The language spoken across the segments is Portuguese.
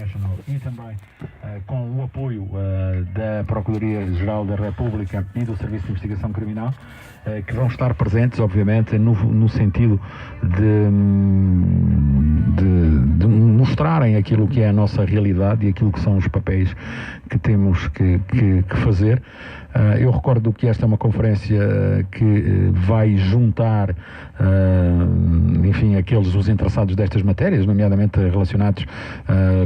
International e também com o apoio da Procuradoria-Geral da República e do Serviço de Investigação Criminal, que vão estar presentes, obviamente, no sentido de mostrarem aquilo que é a nossa realidade e aquilo que são os papéis que temos que fazer. Eu recordo que esta é uma conferência que vai juntar, enfim, os interessados destas matérias, nomeadamente relacionados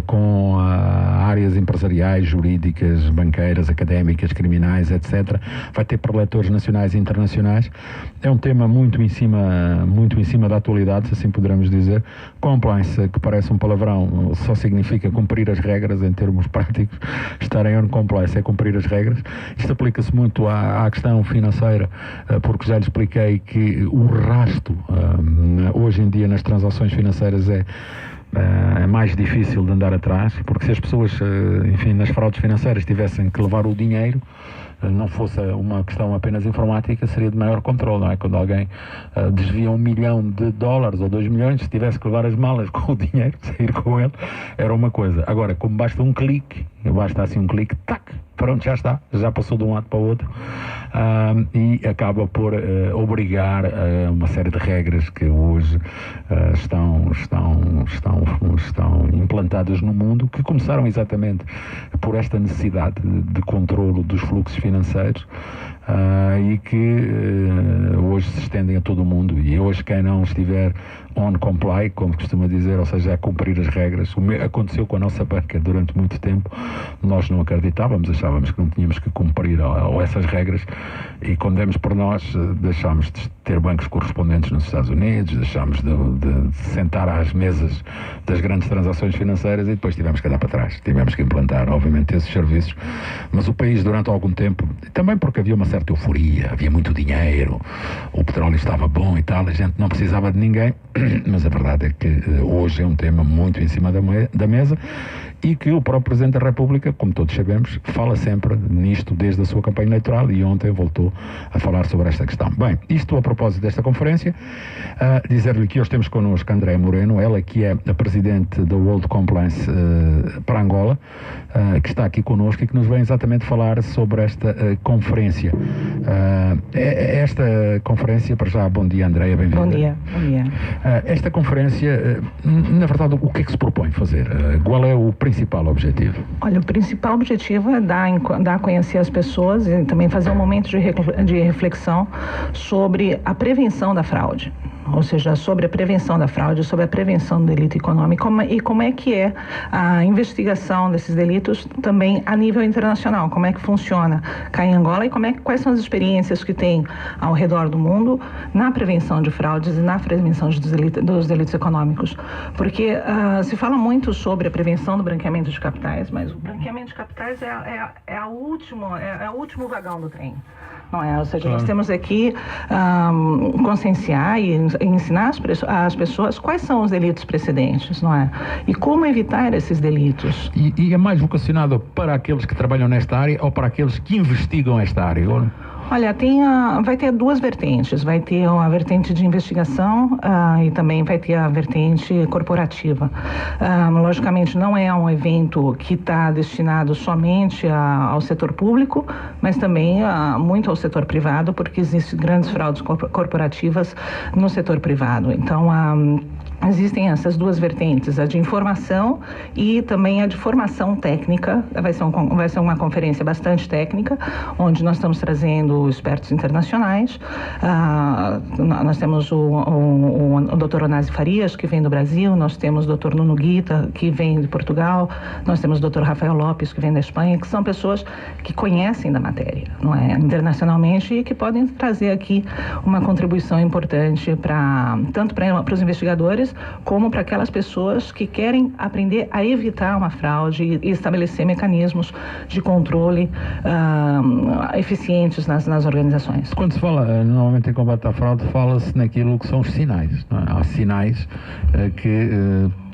com áreas empresariais, jurídicas, banqueiras, académicas, criminais, etc. Vai ter preletores nacionais e internacionais. É um tema muito em cima da atualidade, se assim poderemos dizer. Compliance, que parece um palavrão, só significa cumprir as regras em termos práticos. Estar em on compliance é cumprir as regras. Isto aplica-se muito à questão financeira, porque já lhe expliquei que o rasto hoje em dia nas transações financeiras é mais difícil de andar atrás, porque se as pessoas, enfim, nas fraudes financeiras tivessem que levar o dinheiro, não fosse uma questão apenas informática, seria de maior controle, não é? Quando alguém desvia $1 milhão ou 2 milhões, se tivesse que levar as malas com o dinheiro, sair com ele, era uma coisa. Agora, como basta um clique, tac, pronto, já está, já passou de um lado para o outro, e acaba por obrigar a uma série de regras que hoje estão implantadas no mundo, que começaram exatamente por esta necessidade de controlo dos fluxos financeiros, e que hoje se estendem a todo o mundo. E hoje quem não estiver on comply, como costuma dizer, ou seja, a cumprir as regras, aconteceu com a nossa banca durante muito tempo. Nós não acreditávamos, achávamos que não tínhamos que cumprir essas regras, e quando demos por nós, deixámos de ter bancos correspondentes nos Estados Unidos, deixámos de sentar às mesas das grandes transações financeiras, e depois tivemos que andar para trás, tivemos que implantar, obviamente, esses serviços. Mas o país, durante algum tempo, também porque havia uma certa euforia, havia muito dinheiro, o petróleo estava bom e tal, a gente não precisava de ninguém, mas a verdade é que hoje é um tema muito em cima da mesa, e que o próprio Presidente da República, como todos sabemos, fala sempre nisto desde a sua campanha eleitoral, e ontem voltou a falar sobre esta questão. Bem, isto a propósito desta conferência, dizer-lhe que hoje temos connosco Andréa Moreno, ela que é a Presidente da World Compliance para Angola, que está aqui connosco e que nos vem exatamente falar sobre esta conferência. Esta conferência, para já, bom dia, Andréa, bem-vinda. Bom dia. Esta conferência, na verdade, o que é que se propõe fazer? Qual é o principal objetivo? Olha, o principal objetivo é dar a conhecer as pessoas e também fazer um momento de reflexão sobre a prevenção da fraude. Ou seja, sobre a prevenção da fraude, sobre a prevenção do delito econômico e como é que é a investigação desses delitos também a nível internacional, como é que funciona cá em Angola e quais são as experiências que tem ao redor do mundo na prevenção de fraudes e na prevenção dos delitos econômicos. Porque se fala muito sobre a prevenção do branqueamento de capitais, mas o branqueamento de capitais é o último vagão do trem. Não é? Ou seja, nós temos aqui conscienciar e ensinar as pessoas quais são os delitos precedentes, não é? E como evitar esses delitos. E é mais vocacionado para aqueles que trabalham nesta área ou para aqueles que investigam esta área? Olha, vai ter duas vertentes. Vai ter a vertente de investigação e também vai ter a vertente corporativa. Logicamente, não é um evento que está destinado somente ao setor público, mas também muito ao setor privado, porque existem grandes fraudes corporativas no setor privado. Então, existem essas duas vertentes, a de informação e também a de formação técnica. Vai ser uma conferência bastante técnica, onde nós estamos trazendo expertos internacionais. Nós temos o Dr. Onásio Farias, que vem do Brasil, nós temos o Dr. Nuno Guita, que vem de Portugal, nós temos o Dr. Rafael Lopes, que vem da Espanha, que são pessoas que conhecem da matéria, não é, internacionalmente, e que podem trazer aqui uma contribuição importante tanto para os investigadores como para aquelas pessoas que querem aprender a evitar uma fraude e estabelecer mecanismos de controle eficientes nas organizações. Quando se fala normalmente em combate à fraude, fala-se naquilo que são os sinais. Não é? Há sinais que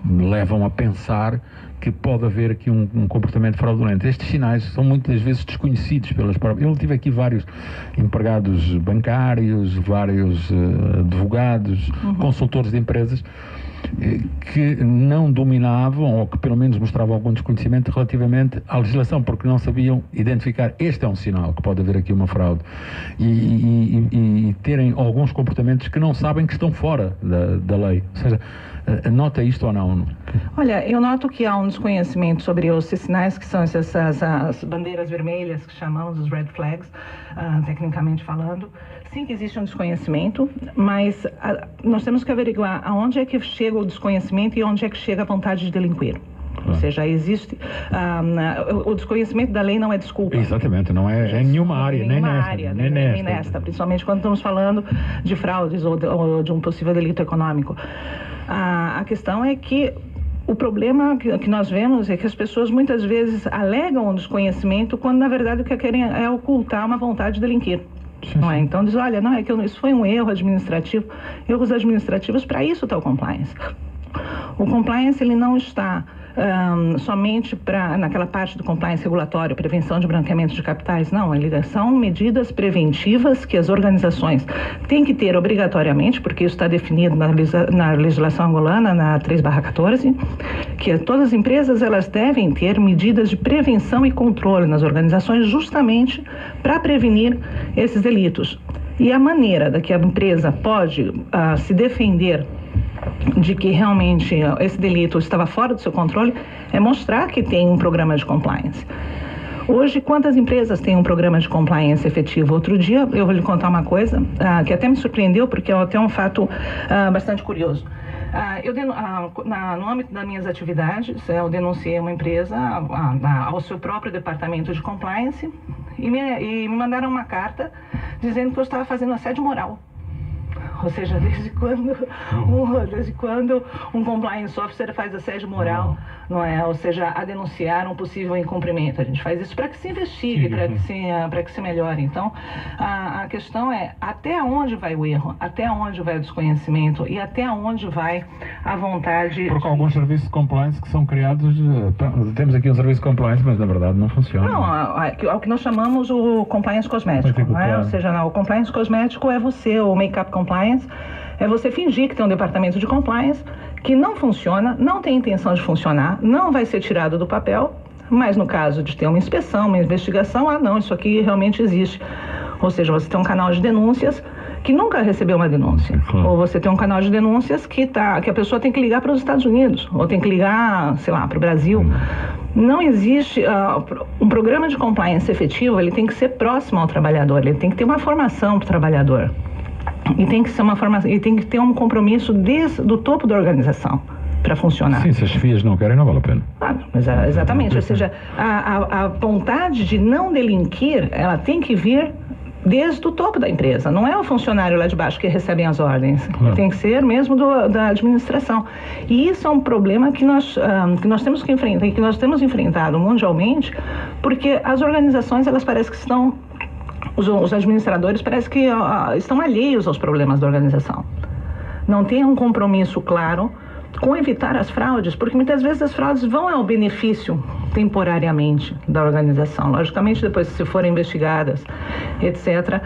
levam a pensar que pode haver aqui um comportamento fraudulento. Estes sinais são muitas vezes desconhecidos pelas próprias... Eu tive aqui vários empregados bancários, vários advogados, consultores de empresas, que não dominavam, ou que pelo menos mostravam algum desconhecimento relativamente à legislação, porque não sabiam identificar, este é um sinal que pode haver aqui uma fraude, e terem alguns comportamentos que não sabem que estão fora da lei. Ou seja, nota isto ou não? Olha, eu noto que há um desconhecimento sobre os sinais, que são as bandeiras vermelhas, que chamamos os red flags, tecnicamente falando. Sim que existe um desconhecimento, mas nós temos que averiguar aonde é que chega o desconhecimento e onde é que chega a vontade de delinquir. Ou seja, existe... o desconhecimento da lei não é desculpa. Exatamente, não é em nenhuma área, nem nesta. Principalmente quando estamos falando de fraudes ou de um possível delito econômico. A questão é que o problema que nós vemos é que as pessoas muitas vezes alegam um desconhecimento quando na verdade o que querem é ocultar uma vontade de delinquir. Não é? Então diz, olha, não, é que isso foi um erro administrativo. Erros administrativos, para isso está o compliance. O compliance, ele não está somente naquela parte do compliance regulatório, prevenção de branqueamento de capitais, não, são medidas preventivas que as organizações têm que ter obrigatoriamente, porque isso está definido na legislação angolana, na 3/14, que todas as empresas elas devem ter medidas de prevenção e controle nas organizações justamente para prevenir esses delitos. E a maneira da que a empresa pode se defender de que realmente esse delito estava fora do seu controle é mostrar que tem um programa de compliance. Hoje, quantas empresas têm um programa de compliance efetivo? Outro dia, eu vou lhe contar uma coisa que até me surpreendeu, porque é até um fato bastante curioso. No âmbito das minhas atividades, eu denunciei uma empresa ao seu próprio departamento de compliance e me mandaram uma carta dizendo que eu estava fazendo assédio moral. Ou seja, desde quando um compliance officer faz assédio moral, não é? Ou seja, a denunciar um possível incumprimento. A gente faz isso para que se investigue, para que se melhore. Então, a questão é até onde vai o erro, até onde vai o desconhecimento e até onde vai a vontade... Porque alguns serviços de compliance que são criados... Temos aqui um serviço de compliance, mas na verdade não funciona. Não, é o que nós chamamos o compliance cosmético, não é? Ou seja, o compliance cosmético é você, o make-up compliance, é você fingir que tem um departamento de compliance que não funciona, não tem intenção de funcionar, não vai ser tirado do papel, mas no caso de ter uma inspeção, uma investigação, não, isso aqui realmente existe. Ou seja, você tem um canal de denúncias que nunca recebeu uma denúncia. Ou você tem um canal de denúncias que a pessoa tem que ligar para os Estados Unidos, ou tem que ligar, sei lá, para o Brasil. Não existe um programa de compliance efetivo, ele tem que ser próximo ao trabalhador, ele tem que ter uma formação para o trabalhador. E tem que ser uma formação, e tem que ter um compromisso desde o topo da organização para funcionar. Sim, se as FIAs não querem, não vale a pena. Exatamente, ou seja, a vontade de não delinquir, ela tem que vir desde o topo da empresa, não é o funcionário lá de baixo que recebem as ordens, tem que ser mesmo da administração. E isso é um problema que nós temos que enfrentar, que nós temos enfrentado mundialmente, porque as organizações, elas parecem que estão... Os administradores parece que estão alheios aos problemas da organização. Não tem um compromisso claro com evitar as fraudes, porque muitas vezes as fraudes vão ao benefício temporariamente da organização. Logicamente, depois, se forem investigadas, etc.,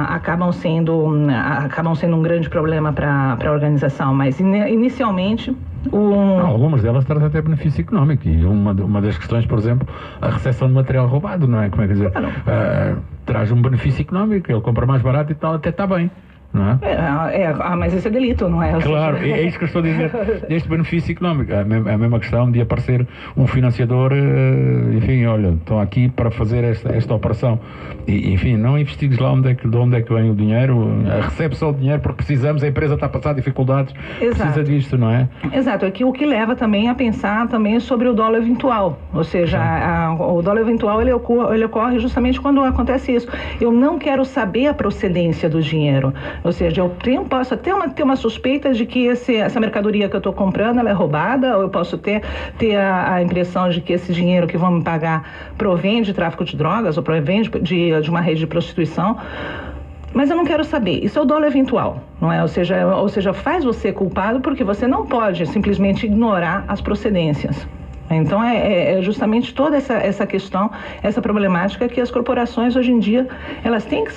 acabam sendo um grande problema para a organização. Mas, inicialmente... Algumas delas trazem até benefício económico, e uma das questões, por exemplo, a recepção de material roubado, não é? Como é que dizer? Traz um benefício económico, ele compra mais barato e tal, até está bem. Não é? Mas esse é delito, não é? Claro, é isso que eu estou a dizer, este benefício económico. É a mesma questão de aparecer um financiador, enfim, olha, estão aqui para fazer esta operação. E, enfim, não investigues lá de onde é que vem o dinheiro, recebe só o dinheiro porque precisamos, a empresa está a passar dificuldades, precisa disto, não é? Exato, o que leva também a pensar também sobre o dólar eventual, ou seja, o dólar eventual ele ocorre justamente quando acontece isso. Eu não quero saber a procedência do dinheiro. Ou seja, posso até ter uma suspeita de que essa mercadoria que eu estou comprando ela é roubada, ou eu posso ter a impressão de que esse dinheiro que vão me pagar provém de tráfico de drogas, ou provém de uma rede de prostituição. Mas eu não quero saber. Isso é o dolo eventual, não é? Ou seja, faz você culpado porque você não pode simplesmente ignorar as procedências. Então é justamente toda essa questão, essa problemática que as corporações hoje em dia elas têm que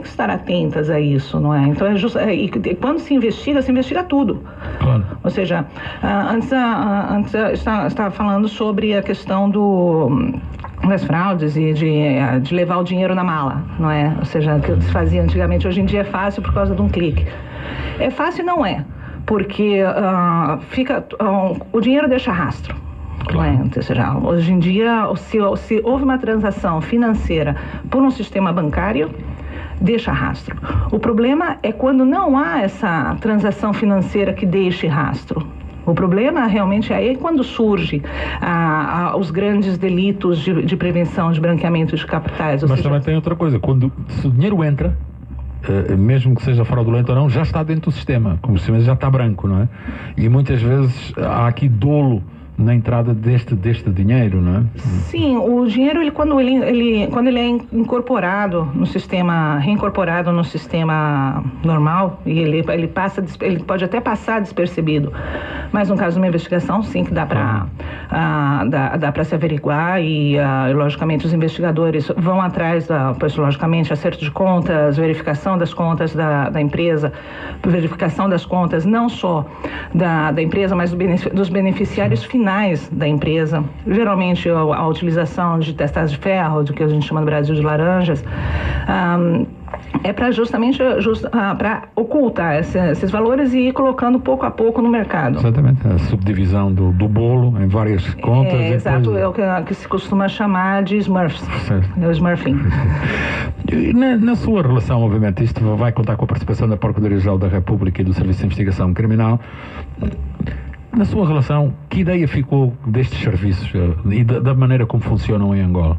estar atentas a isso, não é? Então e quando se investiga tudo. Claro. Ou seja, antes estava falando sobre a questão das fraudes e de levar o dinheiro na mala, não é? Ou seja, o que se fazia antigamente, hoje em dia é fácil por causa de um clique. É fácil e não é, porque o dinheiro deixa rastro. Claro. Ou seja, hoje em dia, se houve uma transação financeira por um sistema bancário, deixa rastro. O problema é quando não há essa transação financeira que deixe rastro. O problema realmente é aí quando surge os grandes delitos de prevenção de branqueamento de capitais. Mas também tem outra coisa, se o dinheiro entra, mesmo que seja fraudulento ou não, já está dentro do sistema, como se já está branco, não é? E muitas vezes há aqui dolo na entrada deste dinheiro, não é? Sim, o dinheiro quando ele é incorporado no sistema, reincorporado no sistema normal, e ele pode até passar despercebido, mas no caso de uma investigação, sim, que dá para se averiguar e logicamente os investigadores vão atrás pois logicamente acerto de contas, verificação das contas da empresa, verificação das contas não só da empresa, mas dos beneficiários finais da empresa, geralmente a utilização de testes de ferro, do que a gente chama no Brasil de laranjas, é para justamente para ocultar esses valores e ir colocando pouco a pouco no mercado. Exatamente, a subdivisão do bolo em várias contas. Exato, é o que se costuma chamar de Smurfs, o Smurfing. Na sua relação, obviamente, isto vai contar com a participação da Procuradoria-Geral da República e do Serviço de Investigação Criminal. Na sua relação, que ideia ficou destes serviços e da maneira como funcionam em Angola?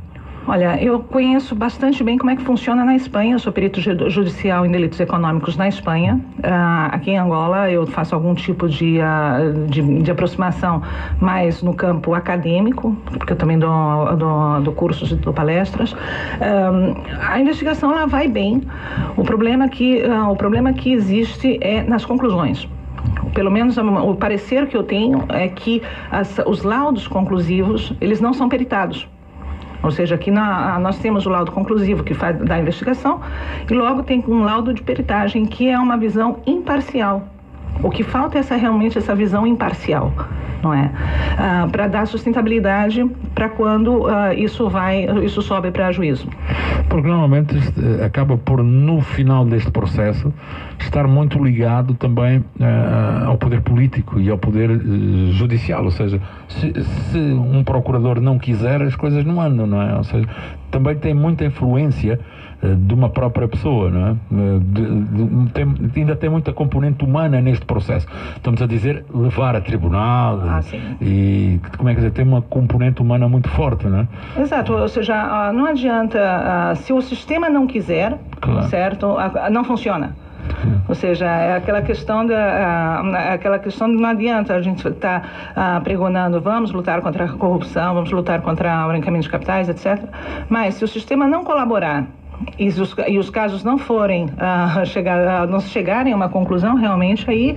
Olha, eu conheço bastante bem como é que funciona na Espanha. Eu sou perito judicial em delitos econômicos na Espanha. Aqui em Angola eu faço algum tipo de aproximação mais no campo acadêmico, porque eu também dou cursos e dou palestras. A investigação ela vai bem. O problema que existe é nas conclusões. Pelo menos o parecer que eu tenho é que os laudos conclusivos, eles não são peritados. Ou seja, aqui nós temos o laudo conclusivo que faz da investigação e logo tem um laudo de peritagem que é uma visão imparcial. O que falta é realmente essa visão imparcial, não é? Para dar sustentabilidade para quando isso sobe para juízo. Porque normalmente acaba por, no final deste processo, estar muito ligado também ao poder político e ao poder judicial, ou seja, se um procurador não quiser, as coisas não andam, não é? Ou seja, também tem muita influência de uma própria pessoa, não é? Ainda tem muita componente humana neste processo. Estamos a dizer levar a tribunal e como é que dizer, tem uma componente humana muito forte, não é? Exato, ou seja, não adianta, se o sistema não quiser, claro, certo, não funciona. Ou seja, é aquela questão de não adianta a gente estar pregonando vamos lutar contra a corrupção, vamos lutar contra o branqueamento de capitais, etc. Mas se o sistema não colaborar e os casos não forem não chegarem a uma conclusão, realmente aí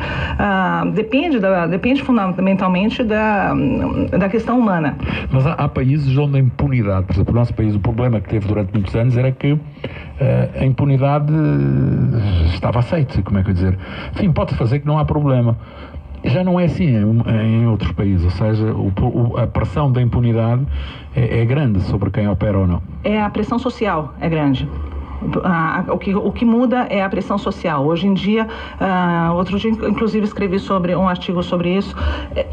depende fundamentalmente da questão humana. Mas há países onde a impunidade, por exemplo, o nosso país, o problema que teve durante muitos anos era que a impunidade estava aceita, como é que eu dizer? Enfim, pode fazer que não há problema. Já não é assim em outros países, ou seja, a pressão da impunidade é grande sobre quem opera ou não. A pressão social é grande. O que muda é a pressão social. Hoje em dia, outro dia inclusive escrevi um artigo sobre isso.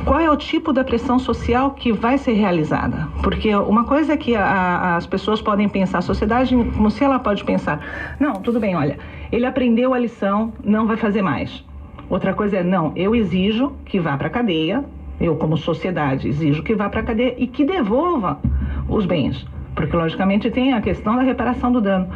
Qual é o tipo da pressão social que vai ser realizada? Porque uma coisa é que as pessoas podem pensar, a sociedade, como se ela pode pensar, não, tudo bem, olha, ele aprendeu a lição, não vai fazer mais. Outra coisa é, não, eu exijo que vá para a cadeia, eu como sociedade exijo que vá para a cadeia e que devolva os bens. Porque, logicamente, tem a questão da reparação do dano.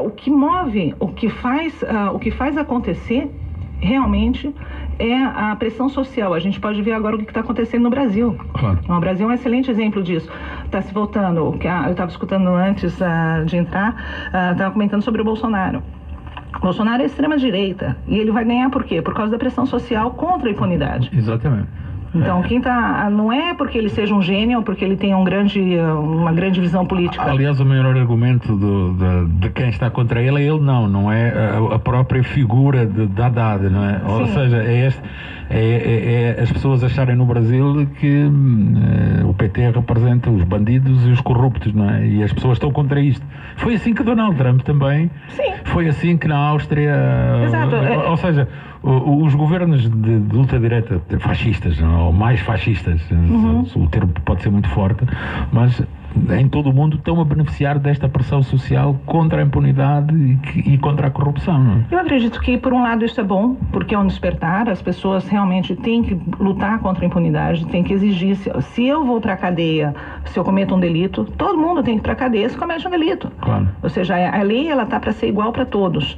O que move, o que faz acontecer, realmente, é a pressão social. A gente pode ver agora o que está acontecendo no Brasil. Claro. O Brasil é um excelente exemplo disso. Está se voltando, eu estava escutando antes de entrar, estava comentando sobre o Bolsonaro. Bolsonaro é extrema-direita e ele vai ganhar por quê? Por causa da pressão social contra a impunidade. Exatamente. Então, não é porque ele seja um gênio ou porque ele tenha uma grande visão política. Aliás, o maior argumento de quem está contra ele é ele não é a própria figura de Haddad, não é? Ou seja, é as pessoas acharem no Brasil que o PT representa os bandidos e os corruptos, não é? E as pessoas estão contra isto. Foi assim que Donald Trump também. Sim. Foi assim que na Áustria. Exato. Ou seja, os governos de ultradireita, fascistas, ou mais fascistas, o termo pode ser muito forte, mas em todo o mundo estão a beneficiar desta pressão social contra a impunidade e contra a corrupção. Não é? Eu acredito que, por um lado, isso é bom, porque é um despertar. As pessoas realmente têm que lutar contra a impunidade, têm que exigir. Se eu vou para a cadeia, se eu cometo um delito, todo mundo tem que ir para a cadeia se comete um delito. Claro. Ou seja, a lei está para ser igual para todos.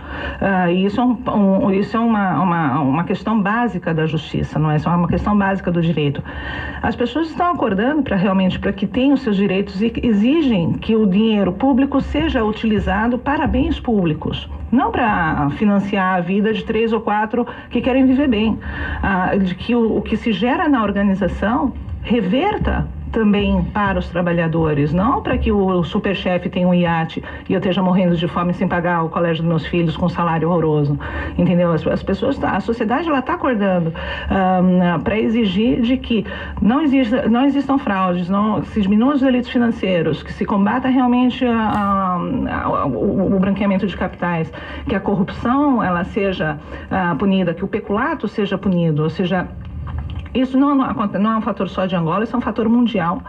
E isso é uma questão básica da justiça, não é só uma questão básica do direito. As pessoas estão acordando para que tenham seus direitos e exigem que o dinheiro público seja utilizado para bens públicos, não para financiar a vida de 3 ou 4 que querem viver bem. De que o que se gera na organização reverta também para os trabalhadores, não para que o superchefe tenha um iate e eu esteja morrendo de fome sem pagar o colégio dos meus filhos com um salário horroroso, entendeu? As pessoas, a sociedade, ela está acordando para exigir de que não existam fraudes, se diminuam os delitos financeiros, que se combata realmente o branqueamento de capitais, que a corrupção ela seja punida, que o peculato seja punido, ou seja, isso não é um fator só de Angola, isso é um fator mundial,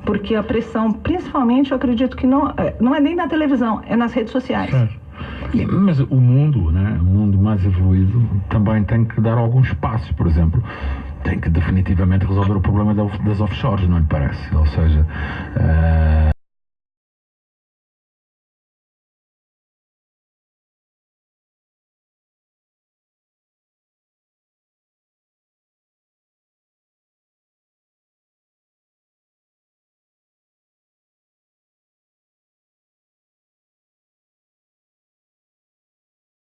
porque a pressão, principalmente, eu acredito que não é nem na televisão, é nas redes sociais. Mas o mundo, né, o mundo mais evoluído, também tem que dar alguns passos, por exemplo, tem que definitivamente resolver o problema das offshores, não lhe parece? Ou seja,